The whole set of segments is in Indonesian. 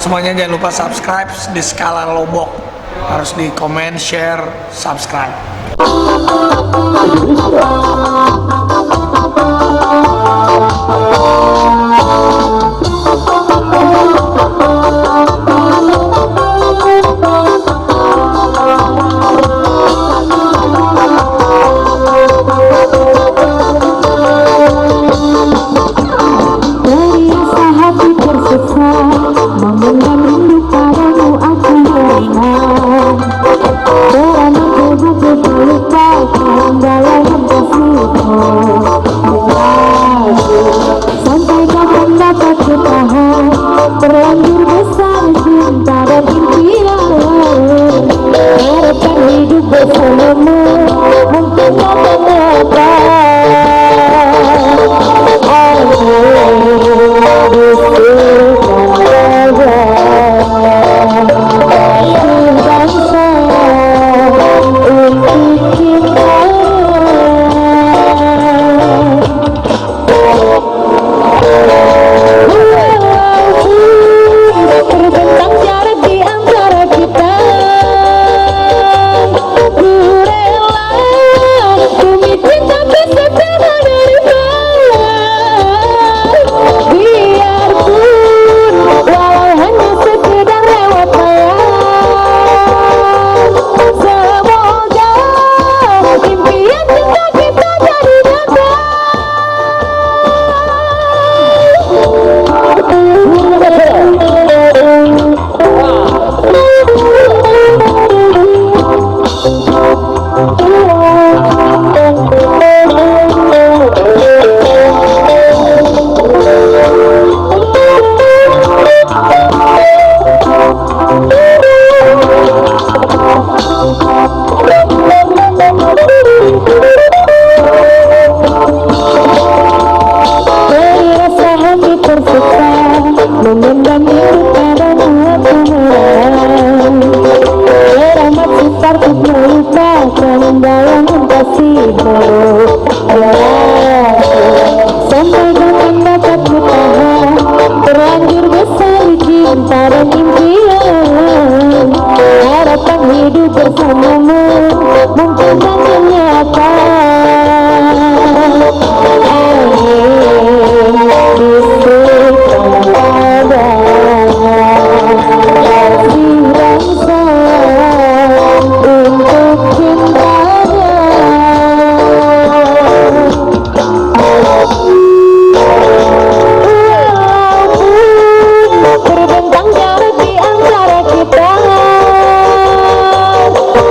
semuanya jangan lupa subscribe di Skala Lombok. Harus di komen, share, subscribe. Terlanjur besar cinta dan impian, harapan hidup bersamamu mungkin tak nyata.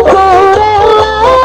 Ku rela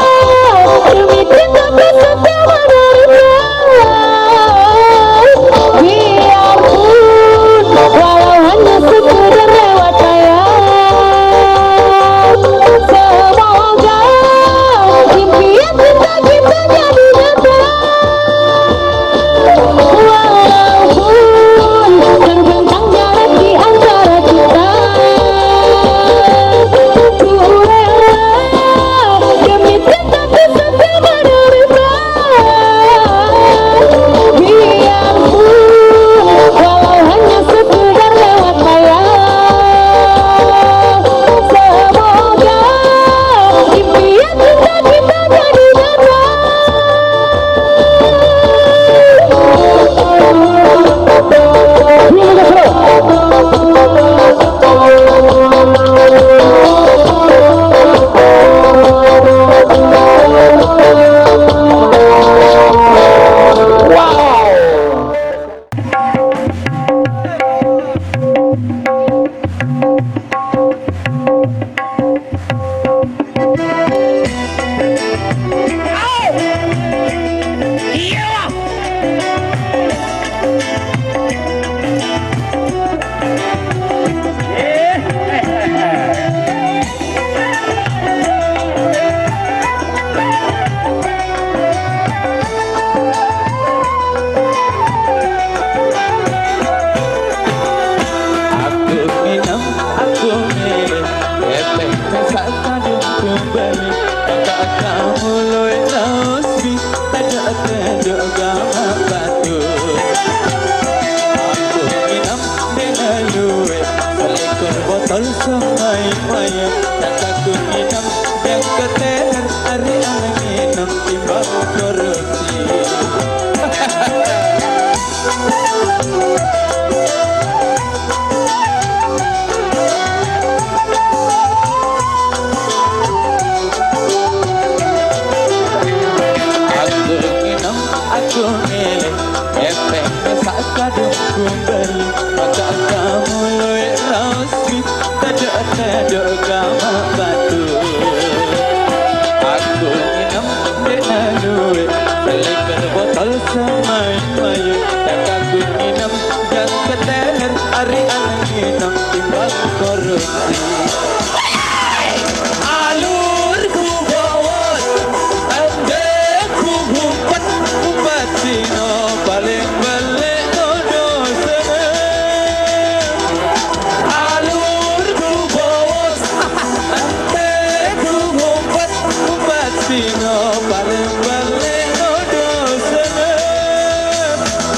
korupsi. Aku minum, aku milih, efeknya saat kadung kembali. Maka kamu luar rasi, taduk kamu batu. Aku minum dengan duit, seliker botol semai-mai. Tak aku minum, yang keteler, hari anak minum, timbang korupsi. Alurku bawah, andekku bumpat, bumpat sino paling balik dosa. Alurku bawah, andekku bumpat, bumpat sino paling balik dosa.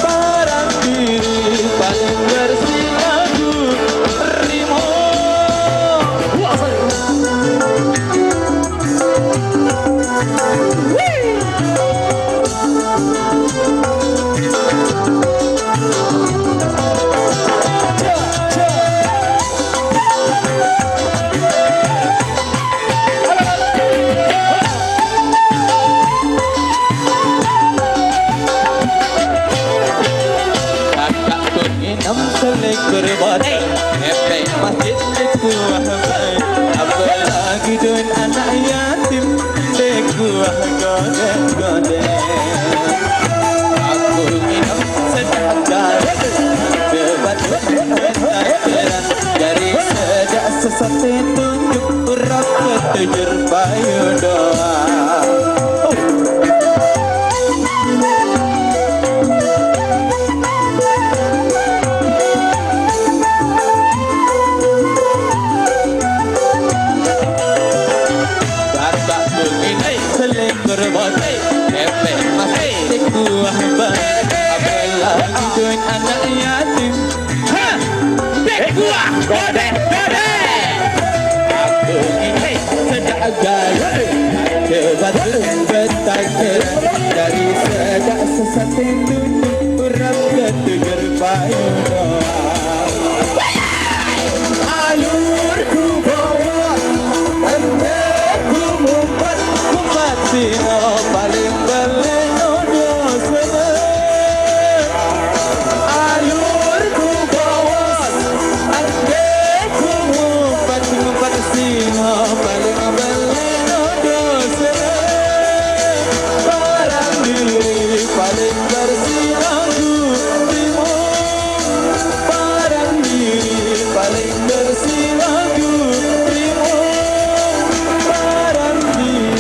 Barang diri paling bersih aku terima. Kakak pun inam selikur botol, efek masjid itu ahmai. Apalagi dengan anak yatim, deku godek-godek. Aku inam sedekah, debat-debat teran. Dari sejak sesate tunjuk urap ketujur payu doa. Kakak begini selikur botol, efek masih dikuah ban. Apalagi dengan anak yatim, dekuah godek-godek. Aku ini sedang gaya, debat-debat dari sejak sesate tunjuk urap ketujur payu doa. Alurku bawa, andekku mumpat, mumpat sino paling balik dosa. Alurku bawa, andekku mumpat, mumpat sino paling balik dosa. Barang diri paling bersih aku terima. Barang diri paling bersih aku terima. Barang diri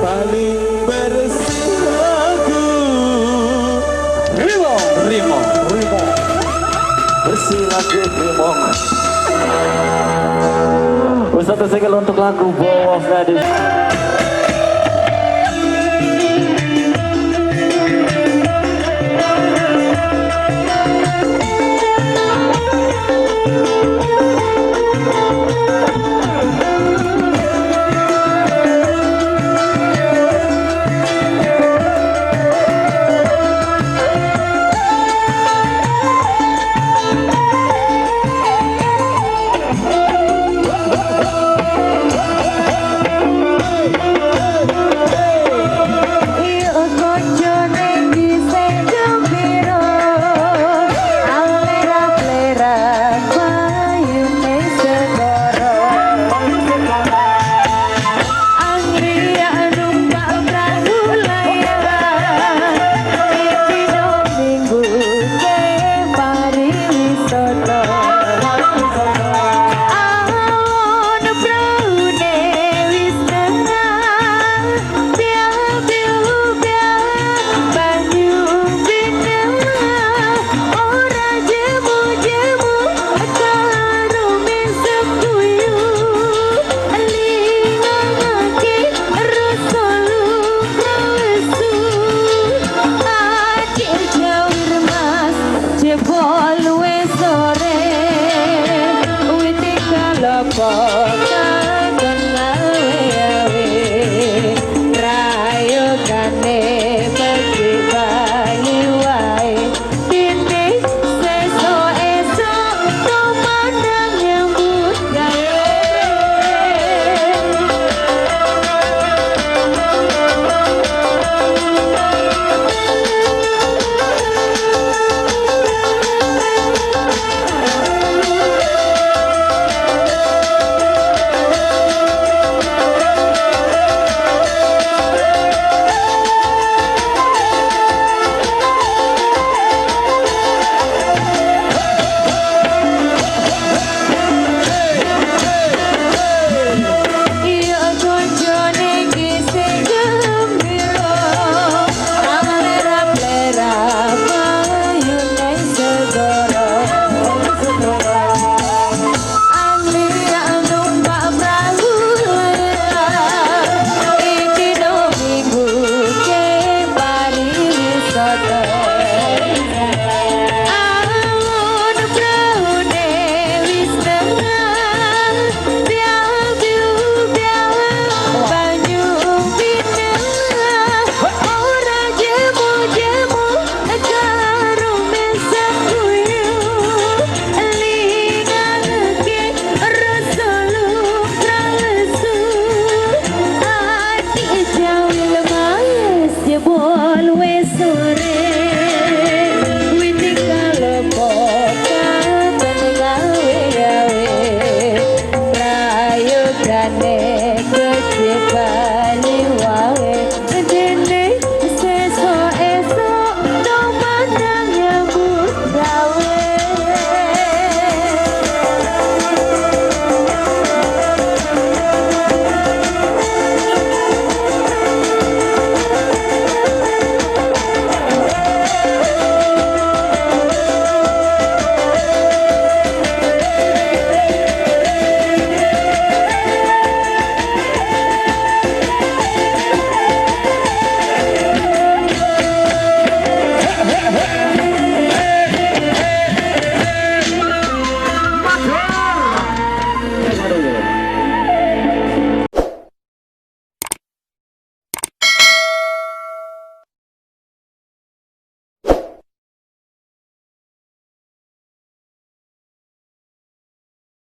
paling bersih aku terima. Bersih lagu Primo. Satu segel untuk lagu Bow of Gadis. siapa